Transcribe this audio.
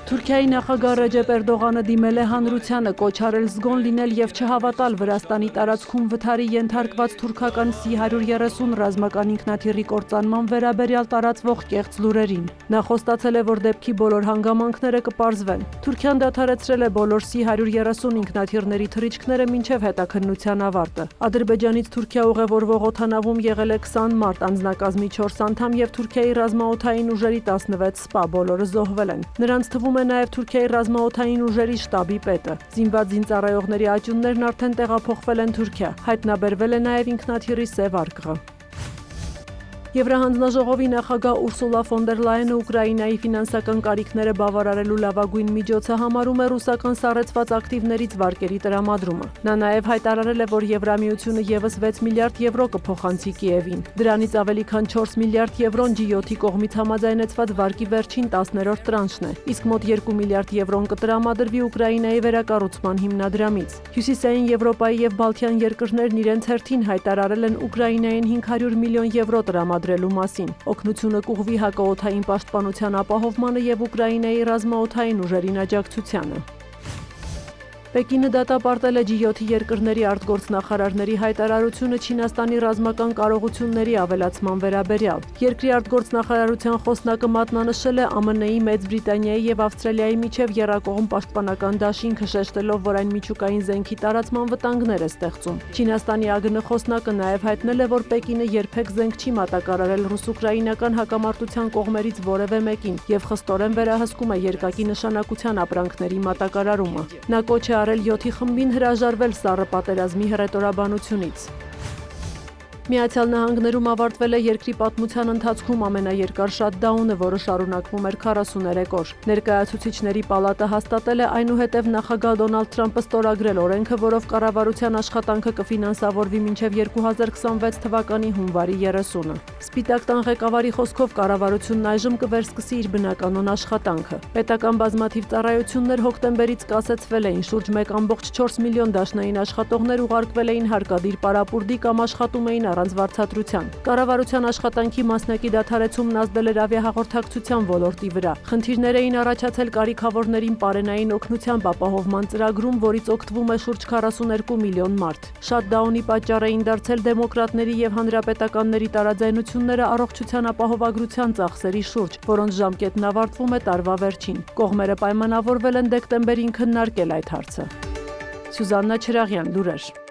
Թուրքիայի նախագահ Ռեջեփ Էրդողանը դիմել է հանրությանը, կոչ արել զգոն լինել եւ չհավատալ Վրաստանի տարածքում վթարի ենթարկված թուրքական C-130 ռազմական ինքնաթիռի կործանման վերաբերյալ տարածվող կեղծ լուրերին։ Նա խոստացել է, որ դեպքի բոլոր հանգամանքները կպարզվեն։ Թուրքիան դադարեցրել է բոլոր C-130 ինքնաթիռների թռիչքները մինչև հետաքննության ավարտը։ Ադրբեջանից Թուրքիա ուղևորվող օդանավում եղել է 20 մարդ, անձնակազմի 4 անդամ եւ Թուրքիայի ռազմաօդային ուժերի 16 սպա, բոլորը զոհվել են։ Նրանց թվում է նաև Թուրքիայի ռազմաօդային ուժերի շտաբի պետը։ Զինված զինծառայողների աճյուններն արդեն տեղափոխվել են Թուրքիա։ Հայտնաբերվել է նաև ինքնաթիռի սև արկղը։ Եվրահանձնաժողովի նախագահ Ուրսուլա ֆոն դեր Լայենը Ուկրաինայի ֆինանսական կարիքները բավարարելու լավագույն միջոցը համարում է ռուսական սառեցված ակտիվներից վարկերի տրամադրումը։ Նա նաև հայտարարել է, որ Եվրամիությունը ևս 6 միլիարդ եվրո կփոխանցի Կիևին։ Դրանից ավելի քան 4 միլիարդ եվրոն G7-ի կողմից համաձայնեցված վարկի վերջին 10-րդ տրանշն է, իսկ մոտ 2 միլիարդ եվրոն կտրամադրվի Ուկրաինայի վերակառուցման հիմնադրամից։ Հյուսիսային Եվրոպայի եւ Բալթյան երկրներն իրենց հերթին հայտարարել են Ուկրաինային 500 միլիոն եվրո տրամադրելու մասին։ Օգնությունը կուղղվի հակաօդային պաշտպանության ապահովմանը եւ Ուկրաինայի ռազմաօդային ուժերին աջակցությանը։ Պեկինը դատապարտել է G7 երկրների արտգործնախարարների հայտարարությունը Չինաստանի ռազմական կարողությունների ավելացման վերաբերյալ։ Երկրի արտգործնախարարության խոսնակը մատնանշել է ԱՄՆ-ի, Մեծ Բրիտանիայի եւ Ավստրալիայի միջև եռակողմ պաշտպանական դաշինքը, շեշտելով, որ այն միջուկային զենքի տարածման վտանգներ է ստեղծում։ Չինաստանի ԱԳՆ խոսնակը նաև հայտնել է, որ Պեկինը երբեք զենք չի մատակարարել ռուս-ուկրաինական հակամարտության կողմերից որևէ մեկին եւ խստորեն վերահսկում է երկակի նշանակության ապրանքների մատակարարումը։ Նա կոչ է արել 7-ի խմբին հրաժարվել սառը պատերազմի հռետորաբանությունից։ Միացյալ Նահանգներում ավարտվել է երկրի պատմության ընթացքում ամենաերկար շատդաունը, որը շարունակվում էր 43 օր։ Ներկայացուցիչների պալատը հաստատել է, այնուհետև նախագահ Դոնալդ Թրամփը ստորագրել օրենքը, որով կառավարության աշխատանքը կֆինանսավորվի մինչև 2026 թվականի հունվարի 30-ը։ Սպիտակ տան ղեկավարի խոսքով կառավարությունն այժմ կվերսկսի իր բնականոն աշխատանքը։ Պետական բազմաթիվ ծառայություններ հոկտեմբերից կասեցվել էին, շուրջ 1.4 միլիոն դաշնային աշխատողներ ուղարկվել էին հարկադիր պարապուրդի կամ աշխատում էին առանց վարձատրության։ Կառավարության աշխատանքի մասնակի դադարեցումն ազդել էր ավիահաղորդակցության ոլորտի վրա։ Խնդիրներ էին առաջացել կարիքավորներին պարենային օգնությամբ ապահովման ծրագրում, որից օգտվում է շուրջ 42 միլիոն մարդ։ Շատդաունի պատճառ էին դարձել դեմոկրատների եւ հանրապետականների տարաձայնությունները առողջության ապահովագրության ծախսերի շուրջ, որոնց ժամկետն ավարտվում է տարվա վերջին։ Կողմերը պայմանավորվել են դեկտեմբերին քննարկել այդ հարցը։ Սյուզաննա Չրաղյան, լուրեր։